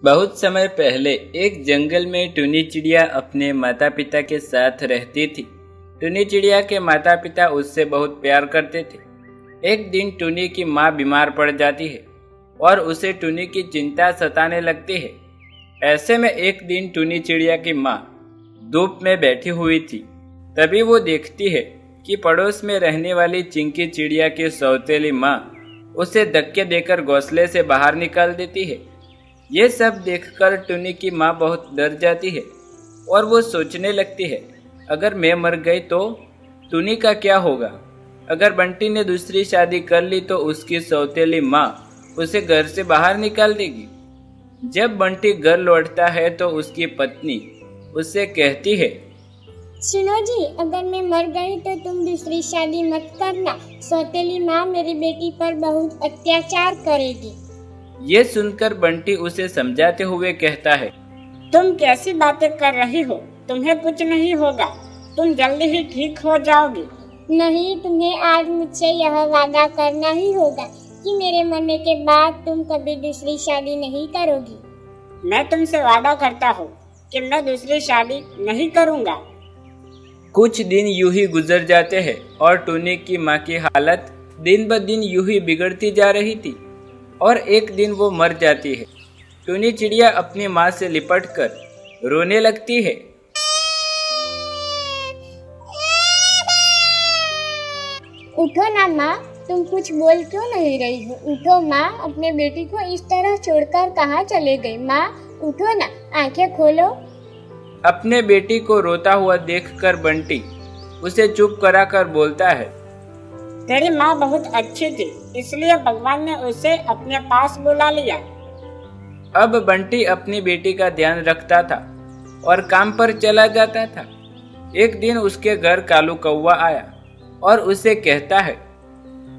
बहुत समय पहले एक जंगल में टुनी चिड़िया अपने माता पिता के साथ रहती थी। टुनी चिड़िया के माता पिता उससे बहुत प्यार करते थे। एक दिन टुनी की माँ बीमार पड़ जाती है और उसे टुनी की चिंता सताने लगती है। ऐसे में एक दिन टुनी चिड़िया की माँ धूप में बैठी हुई थी। तभी वो देखती है कि पड़ोस में रहने वाली चिंकी चिड़िया की सौतेली माँ उसे धक्के देकर घोंसले से बाहर निकाल देती है। ये सब देखकर टुनी की माँ बहुत डर जाती है और वो सोचने लगती है, अगर मैं मर गई तो टुनी का क्या होगा। अगर बंटी ने दूसरी शादी कर ली तो उसकी सौतेली माँ उसे घर से बाहर निकाल देगी। जब बंटी घर लौटता है तो उसकी पत्नी उससे कहती है, सुनो जी, अगर मैं मर गई तो तुम दूसरी शादी मत करना। सौतेली माँ मेरी बेटी पर बहुत अत्याचार करेगी। ये सुनकर बंटी उसे समझाते हुए कहता है, तुम कैसी बातें कर रही हो? तुम्हें कुछ नहीं होगा, तुम जल्दी ही ठीक हो जाओगी। नहीं, तुम्हें आज मुझसे यह वादा करना ही होगा कि मेरे मरने के बाद तुम कभी दूसरी शादी नहीं करोगी। मैं तुमसे वादा करता हूँ कि मैं दूसरी शादी नहीं करूँगा। कुछ दिन यूं ही गुजर जाते हैं और टुनी की माँ की हालत दिन ब दिन यूं ही बिगड़ती जा रही थी और एक दिन वो मर जाती है। टुनी चिड़िया अपनी माँ से लिपटकर रोने लगती है। उठो ना माँ, तुम कुछ बोल क्यों नहीं रही हो? उठो माँ, अपने बेटी को इस तरह छोड़कर कहाँ चले गई? माँ उठो ना, आंखें खोलो। अपने बेटी को रोता हुआ देखकर बंटी उसे चुप कराकर बोलता है, तेरी माँ बहुत अच्छी थी, इसलिए भगवान ने उसे अपने पास बुला लिया। अब बंटी अपनी बेटी का ध्यान रखता था और काम पर चला जाता था। एक दिन उसके घर कालू कौवा आया और उसे कहता है,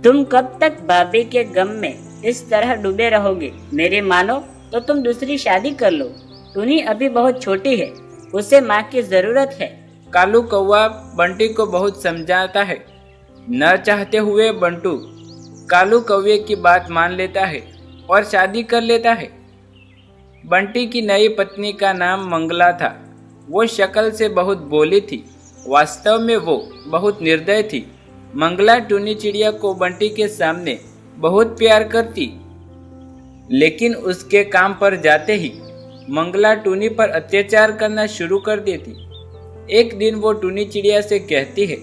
तुम कब तक भाभी के गम में इस तरह डूबे रहोगे? मेरी मानो तो तुम दूसरी शादी कर लो। टुनी अभी बहुत छोटी है, उसे माँ की जरूरत है। कालू कौवा बंटी को बहुत समझाता है। न चाहते हुए बंटू कालू कौवे की बात मान लेता है और शादी कर लेता है। बंटी की नई पत्नी का नाम मंगला था। वो शक्ल से बहुत भोली थी, वास्तव में वो बहुत निर्दय थी। मंगला टुनी चिड़िया को बंटी के सामने बहुत प्यार करती, लेकिन उसके काम पर जाते ही मंगला टुनी पर अत्याचार करना शुरू कर देती। एक दिन वो टुनी चिड़िया से कहती है,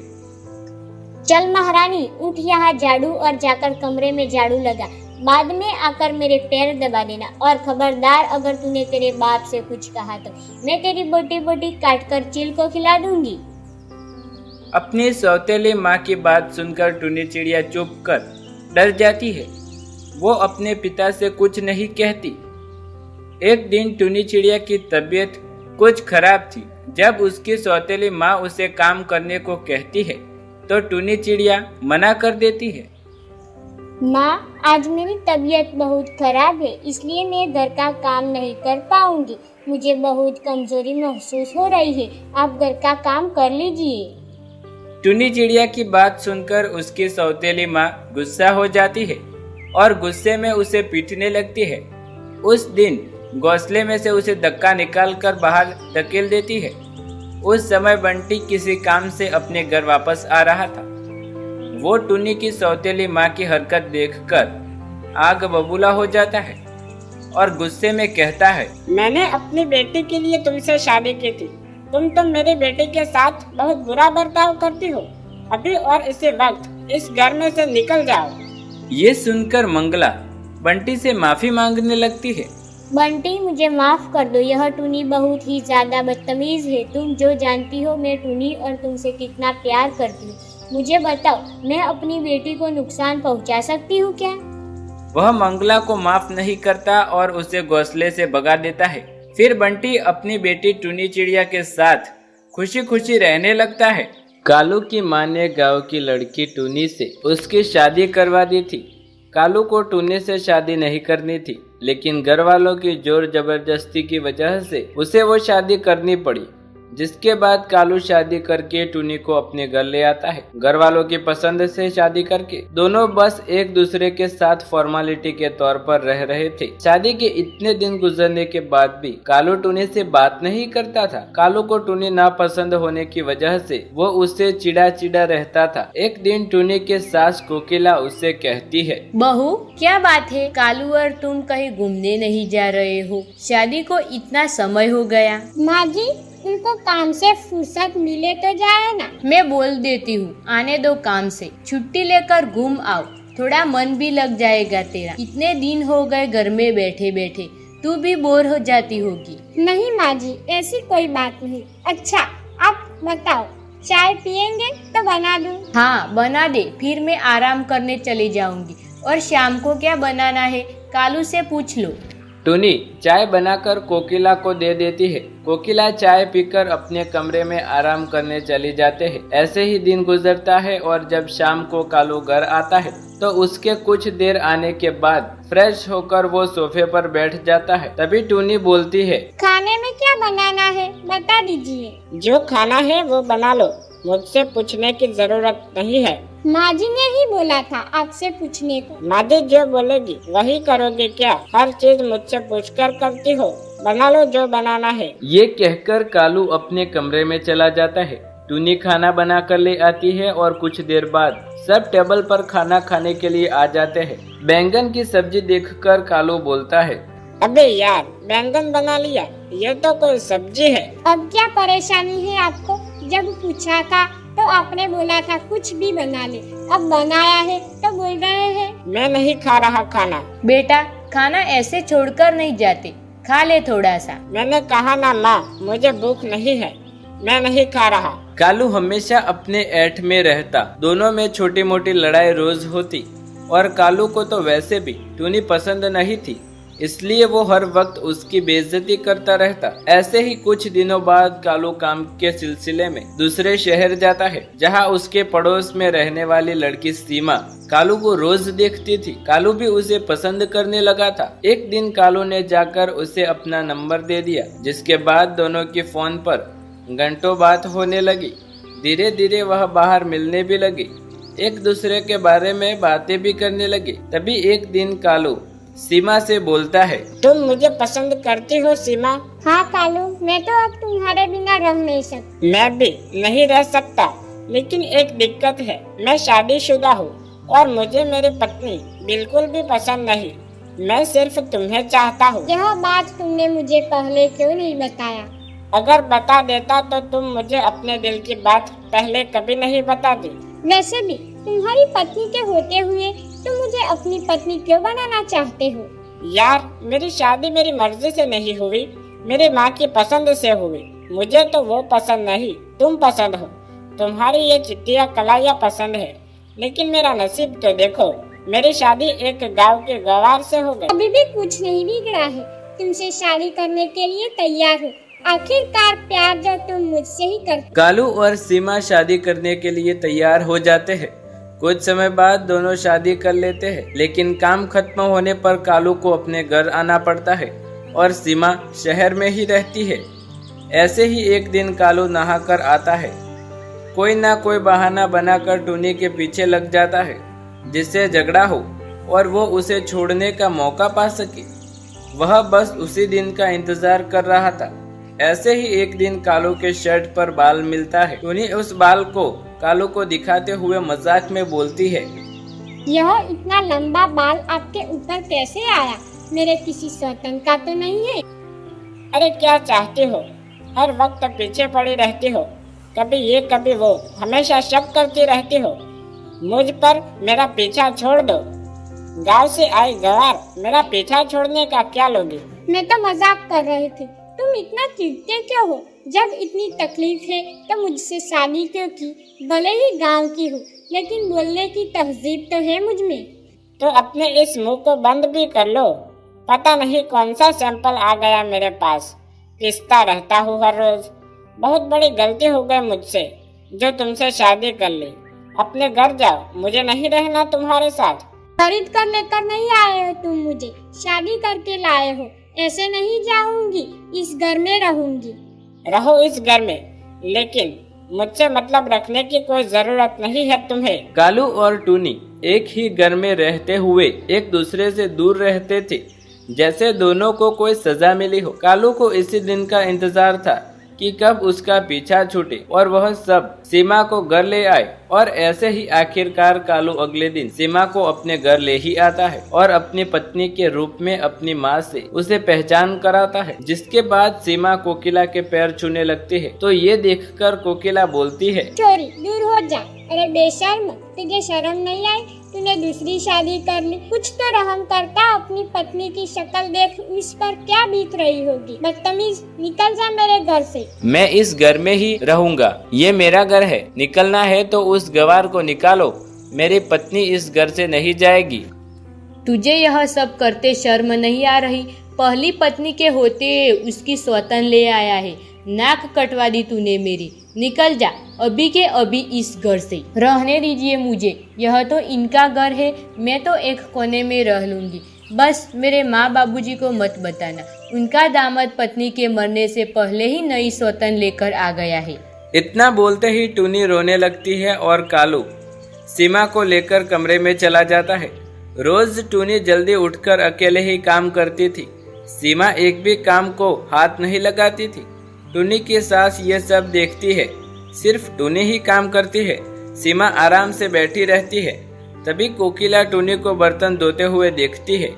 चल महारानी, उठ यहाँ झाड़ू और जाकर कमरे में झाड़ू लगा। बाद में आकर मेरे पैर दबा देना और खबरदार, अगर तूने तेरे बाप से कुछ कहा तो मैं तेरी बोटी बोटी काट कर चील को खिला दूंगी। अपनी सौतेली माँ की बात सुनकर टुनी चिड़िया चुप कर डर जाती है। वो अपने पिता से कुछ नहीं कहती। एक दिन टुनी चिड़िया की तबीयत कुछ खराब थी। जब उसकी सौतेली माँ उसे काम करने को कहती है तो टुनी चिड़िया मना कर देती है। माँ, आज मेरी तबीयत बहुत खराब है, इसलिए मैं घर का काम नहीं कर पाऊंगी। मुझे बहुत कमजोरी महसूस हो रही है, आप घर का काम कर लीजिए। टुनी चिड़िया की बात सुनकर उसकी सौतेली माँ गुस्सा हो जाती है और गुस्से में उसे पीटने लगती है। उस दिन घोंसले में से उसे धक्का निकालकर बाहर धकेल देती है। उस समय बंटी किसी काम से अपने घर वापस आ रहा था। वो टुनी की सौतेली माँ की हरकत देखकर आग बबूला हो जाता है और गुस्से में कहता है, मैंने अपनी बेटी के लिए तुमसे शादी की थी, तुम तो मेरी बेटी के साथ बहुत बुरा बर्ताव करती हो। अभी और इसी वक्त इस घर में से निकल जाओ। ये सुनकर मंगला बंटी से माफी मांगने लगती है। बंटी, मुझे माफ कर दो, यह टुनी बहुत ही ज्यादा बदतमीज है। तुम जो जानती हो मैं टुनी और तुमसे कितना प्यार करती हूँ, मुझे बताओ, मैं अपनी बेटी को नुकसान पहुँचा सकती हूँ क्या? वह मंगला को माफ नहीं करता और उसे घोंसले से भगा देता है। फिर बंटी अपनी बेटी टुनी चिड़िया के साथ खुशी खुशी रहने लगता है। कालू की माँ ने गांव की लड़की टुनी से उसकी शादी करवा दी थी। कालू को टुनी से शादी नहीं करनी थी, लेकिन घर वालों की जोर जबरदस्ती की वजह से उसे वो शादी करनी पड़ी। जिसके बाद कालू शादी करके टुनी को अपने घर ले आता है। घर वालों की पसंद से शादी करके दोनों बस एक दूसरे के साथ फॉर्मेलिटी के तौर पर रह रहे थे। शादी के इतने दिन गुजरने के बाद भी कालू टुनी से बात नहीं करता था। कालू को टुनी नापसंद होने की वजह से वो उससे चिड़ा चिड़ा रहता था। एक दिन टुनी के सास कोकिला उससे कहती है, बहू क्या बात है, कालू और तुम कहीं घूमने नहीं जा रहे हो? शादी को इतना समय हो गया। माँ जी, उनको काम से फुर्सत मिले तो जाए ना। मैं बोल देती हूँ, आने दो काम से, छुट्टी लेकर घूम आओ, थोड़ा मन भी लग जाएगा तेरा। इतने दिन हो गए घर में बैठे बैठे, तू भी बोर हो जाती होगी। नहीं माँ जी, ऐसी कोई बात नहीं। अच्छा आप बताओ, चाय पियेंगे तो बना दूं? हाँ बना दे, फिर मैं आराम करने चली जाऊंगी। और शाम को क्या बनाना है कालू से पूछ लो। टुनी चाय बनाकर कोकिला को दे देती है। कोकिला चाय पीकर अपने कमरे में आराम करने चली जाते हैं। ऐसे ही दिन गुजरता है और जब शाम को कालू घर आता है तो उसके कुछ देर आने के बाद फ्रेश होकर वो सोफे पर बैठ जाता है। तभी टुनी बोलती है, खाने में क्या बनाना है बता दीजिए। जो खाना है वो बना लो, मुझसे पूछने की जरूरत नहीं है। माँ जी ने ही बोला था आपसे पूछने को। माँ जी जो बोलेगी वही करोगे क्या? हर चीज मुझसे पूछकर करती हो। बना लो जो बनाना है। ये कहकर कालू अपने कमरे में चला जाता है। टुनी खाना बना कर ले आती है और कुछ देर बाद सब टेबल पर खाना खाने के लिए आ जाते हैं। बैंगन की सब्जी देखकर कालू बोलता है, अबे यार, बैंगन बना लिया, ये तो कोई सब्जी है। अब क्या परेशानी है आपको? जब पूछा था तो आपने बोला था कुछ भी बना ले, अब बनाया है तो बोल रहे हैं। मैं नहीं खा रहा खाना। बेटा खाना ऐसे छोड़कर नहीं जाते, खा ले थोड़ा सा। मैंने कहा ना माँ, मुझे भूख नहीं है, मैं नहीं खा रहा। कालू हमेशा अपने ऐठ में रहता। दोनों में छोटी मोटी लड़ाई रोज होती और कालू को तो वैसे भी टुनी पसंद नहीं थी, इसलिए वो हर वक्त उसकी बेइज्जती करता रहता। ऐसे ही कुछ दिनों बाद कालू काम के सिलसिले में दूसरे शहर जाता है, जहाँ उसके पड़ोस में रहने वाली लड़की सीमा कालू को रोज देखती थी। कालू भी उसे पसंद करने लगा था। एक दिन कालू ने जाकर उसे अपना नंबर दे दिया, जिसके बाद दोनों की फोन पर घंटों बात होने लगी। धीरे धीरे वह बाहर मिलने भी लगी, एक दूसरे के बारे में बातें भी करने लगे। तभी एक दिन कालू सीमा से बोलता है, तुम मुझे पसंद करती हो सीमा? हाँ कालू, मैं तो अब तुम्हारे बिना रह नहीं सकती। मैं भी नहीं रह सकता, लेकिन एक दिक्कत है, मैं शादीशुदा हूँ और मुझे मेरी पत्नी बिल्कुल भी पसंद नहीं। मैं सिर्फ तुम्हें चाहता हूँ। यह बात तुमने मुझे पहले क्यों नहीं बताया? अगर बता देता तो तुम मुझे अपने दिल की बात पहले कभी नहीं बताती। वैसे भी तुम्हारी पत्नी के होते हुए तुम मुझे अपनी पत्नी क्यों बनाना चाहते हो? यार, मेरी शादी मेरी मर्जी से नहीं हुई, मेरी माँ की पसंद से हुई। मुझे तो वो पसंद नहीं, तुम पसंद हो। तुम्हारी ये चिट्टिया कलाइयाँ पसंद है, लेकिन मेरा नसीब तो देखो, मेरी शादी एक गांव के गवार से हो गई। अभी भी कुछ नहीं बिगड़ा है, तुमसे शादी करने के लिए तैयार हो। आखिरकार प्यार जो तुम मुझसे ही करते। कालू और सीमा शादी करने के लिए तैयार हो जाते हैं। कुछ समय बाद दोनों शादी कर लेते हैं, लेकिन काम खत्म होने पर कालू को अपने घर आना पड़ता है और सीमा शहर में ही रहती है। ऐसे ही एक दिन कालू नहाकर आता है। कोई ना कोई बहाना बनाकर टुनी के पीछे लग जाता है, जिससे झगड़ा हो और वो उसे छोड़ने का मौका पा सके। वह बस उसी दिन का इंतजार कर रहा था। ऐसे ही एक दिन कालू के शर्ट पर बाल मिलता है। टुनी उस बाल को कालू को दिखाते हुए मजाक में बोलती है, यह इतना लंबा बाल आपके ऊपर कैसे आया? मेरे किसी स्वतन का तो नहीं है? अरे क्या चाहती हो? हर वक्त पीछे पड़ी रहती हो, कभी ये कभी वो, हमेशा शक करती रहती हो मुझ पर। मेरा पीछा छोड़ दो। गांव से आई गवार, मेरा पीछा छोड़ने का क्या लोगी? मैं तो मजाक कर रही थी, तुम इतना चिढ़ते क्यों हो? जब इतनी तकलीफ है तो मुझसे शादी क्यों की? भले ही गांव की हो, लेकिन बोलने की तहजीब तो है मुझ में। तो अपने इस मुंह को बंद भी कर लो। पता नहीं कौन सा सैंपल आ गया मेरे पास, पिसता रहता हूँ हर रोज। बहुत बड़ी गलती हो गई मुझसे जो तुमसे शादी कर ली। अपने घर जाओ, मुझे नहीं रहना तुम्हारे साथ। खरीद कर लेकर नहीं आए हो तुम मुझे, शादी करके लाए हो। ऐसे नहीं जाऊंगी, इस घर में रहूंगी। रहो इस घर में, लेकिन मुझसे मतलब रखने की कोई जरूरत नहीं है तुम्हें। कालू और टूनी एक ही घर में रहते हुए एक दूसरे से दूर रहते थे, जैसे दोनों को कोई सजा मिली हो। कालू को इसी दिन का इंतजार था कि कब उसका पीछा छूटे और वह सब सीमा को घर ले आए। और ऐसे ही आखिरकार कालू अगले दिन सीमा को अपने घर ले ही आता है और अपनी पत्नी के रूप में अपनी माँ से उसे पहचान कराता है, जिसके बाद सीमा कोकिला के पैर छूने लगती है। तो ये देखकर कोकिला बोलती है, छोरी दूर हो जा। अरे बेशर्म, तुझे शर्म नहीं आई? तूने दूसरी शादी कर ली। कुछ तो रहम करता, अपनी पत्नी की शक्ल देख उस पर क्या बीत रही होगी। बदतमीज, निकल जा मेरे घर से। मैं इस घर में ही रहूंगा, ये मेरा घर है। निकलना है तो उस गवार को निकालो, मेरी पत्नी इस घर से नहीं जाएगी। तुझे यह सब करते शर्म नहीं आ रही? पहली पत्नी के होते उसकी सौतन ले आया है। नाक कटवा दी तूने मेरी। निकल जा अभी के अभी इस घर से। रहने दीजिए मुझे, यह तो इनका घर है, मैं तो एक कोने में रह लूंगी। बस मेरे माँ बाबूजी को मत बताना, उनका दामाद पत्नी के मरने से पहले ही नई सौतन लेकर आ गया है। इतना बोलते ही टूनी रोने लगती है और कालू सीमा को लेकर कमरे में चला जाता है। रोज टूनी जल्दी उठकर अकेले ही काम करती थी। सीमा एक भी काम को हाथ नहीं लगाती थी। टूनी की सास ये सब देखती है, सिर्फ टूनी ही काम करती है, सीमा आराम से बैठी रहती है। तभी कोकिला टूनी को बर्तन धोते हुए देखती है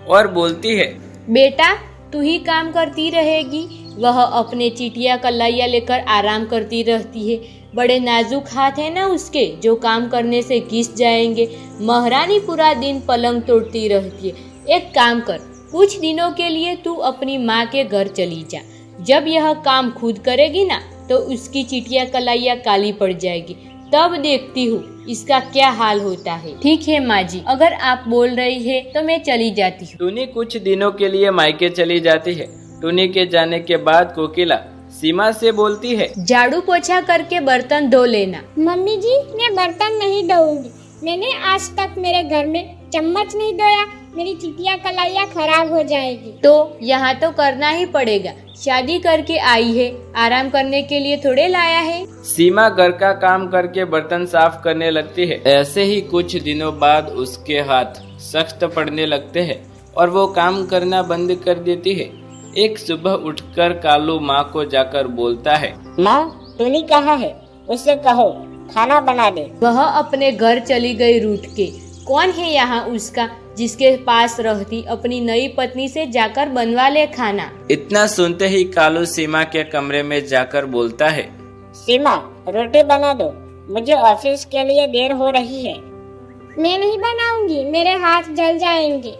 और बोलती है, बेटा तू ही काम करती रहेगी? वह अपने चिटिया कलाइया लेकर आराम करती रहती है। बड़े नाजुक हाथ है ना उसके, जो काम करने से घिस जाएंगे। महारानी पूरा दिन पलंग तोड़ती रहती है। एक काम कर, कुछ दिनों के लिए तू अपनी माँ के घर चली जा। जब यह काम खुद करेगी ना तो उसकी चिटिया कलाइया काली पड़ जाएगी, तब देखती हूँ इसका क्या हाल होता है। ठीक है माँ जी, अगर आप बोल रही है तो मैं चली जाती हूँ। टूनी कुछ दिनों के लिए मायके चली जाती है। टूनी के जाने के बाद कोकिला सीमा से बोलती है, झाड़ू पोछा करके बर्तन धो लेना। मम्मी जी, मैं बर्तन नहीं धोऊंगी। मैंने आज तक मेरे घर में चम्मच नहीं धोया, मेरी चिटिया कलाइया खराब हो जाएगी। तो यहाँ तो करना ही पड़ेगा, शादी करके आई है, आराम करने के लिए थोड़े लाया है। सीमा घर का काम करके बर्तन साफ करने लगती है। ऐसे ही कुछ दिनों बाद उसके हाथ सख्त पड़ने लगते हैं और वो काम करना बंद कर देती है। एक सुबह उठकर कालू माँ को जाकर बोलता है, माँ टूनी कहाँ है? उससे कहो खाना बना दे। वह अपने घर चली गई रूठ के। कौन है यहाँ उसका, जिसके पास रहती अपनी नई पत्नी से जाकर बनवा ले खाना। इतना सुनते ही कालू सीमा के कमरे में जाकर बोलता है, सीमा रोटी बना दो, मुझे ऑफिस के लिए देर हो रही है। मैं नहीं बनाऊंगी, मेरे हाथ जल जाएंगे।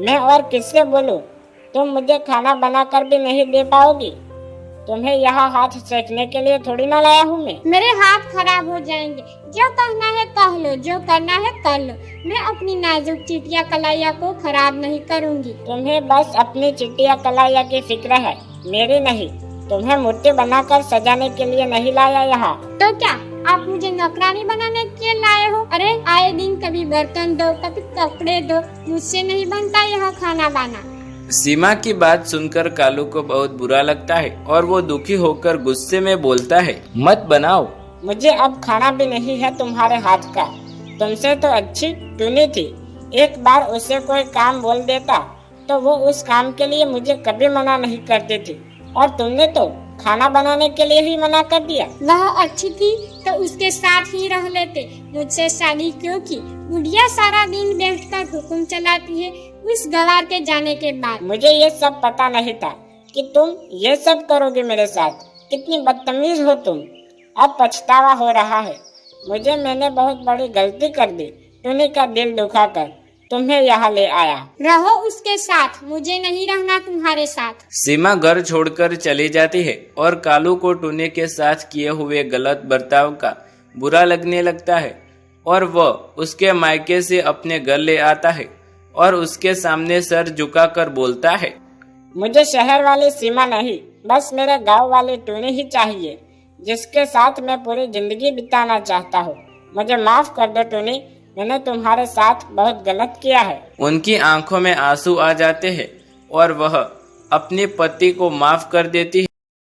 मैं और किससे बोलूं? तुम मुझे खाना बनाकर भी नहीं दे पाओगी। तुम्हें यहाँ हाथ सेकने के लिए थोड़ी ना लाया हूँ मैं। मेरे हाथ खराब हो जाएंगे। जो कहना है कह लो, जो करना है कर लो। मैं अपनी नाजुक चिटिया कलाइया को खराब नहीं करूँगी। तुम्हें बस अपनी चिटिया कलाइया की फिक्र है, मेरी नहीं। तुम्हें मूर्ति बनाकर सजाने के लिए नहीं लाया यहाँ। तो क्या आप मुझे नौकरानी बनाने के लिए लाए हो? अरे आए दिन कभी बर्तन दो, कभी कपड़े दो, मुझसे नहीं बनता यह खाना बना। सीमा की बात सुनकर कालू को बहुत बुरा लगता है और वो दुखी होकर गुस्से में बोलता है, मत बनाओ। मुझे अब खाना भी नहीं है तुम्हारे हाथ का। तुमसे तो अच्छी टूनी थी। एक बार उसे कोई काम बोल देता तो वो उस काम के लिए मुझे कभी मना नहीं करती थी, और तुमने तो खाना बनाने के लिए ही मना कर दिया। वह अच्छी थी तो उसके साथ ही रह लेते, मुझसे शादी क्यों की? बुढ़िया सारा दिन बैठकर हुक्म चलाती है उस गवार के जाने के बाद। मुझे ये सब पता नहीं था कि तुम ये सब करोगे मेरे साथ। कितनी बदतमीज हो तुम। अब पछतावा हो रहा है मुझे। मैंने बहुत बड़ी गलती कर दी, टूनी का दिल दुखाकर तुम्हें यहाँ ले आया। रहो उसके साथ, मुझे नहीं रहना तुम्हारे साथ। सीमा घर छोड़कर चली जाती है और कालू को टूनी के साथ किए हुए गलत बर्ताव का बुरा लगने लगता है और वह उसके मायके से अपने घर ले आता है और उसके सामने सर झुकाकर बोलता है, मुझे शहर वाली सीमा नहीं, बस मेरे गांव वाली टूनी ही चाहिए, जिसके साथ मैं पूरी जिंदगी बिताना चाहता हूँ। मुझे माफ कर दो टूनी, मैंने तुम्हारे साथ बहुत गलत किया है। उनकी आंखों में आंसू आ जाते हैं और वह अपने पति को माफ कर देती है।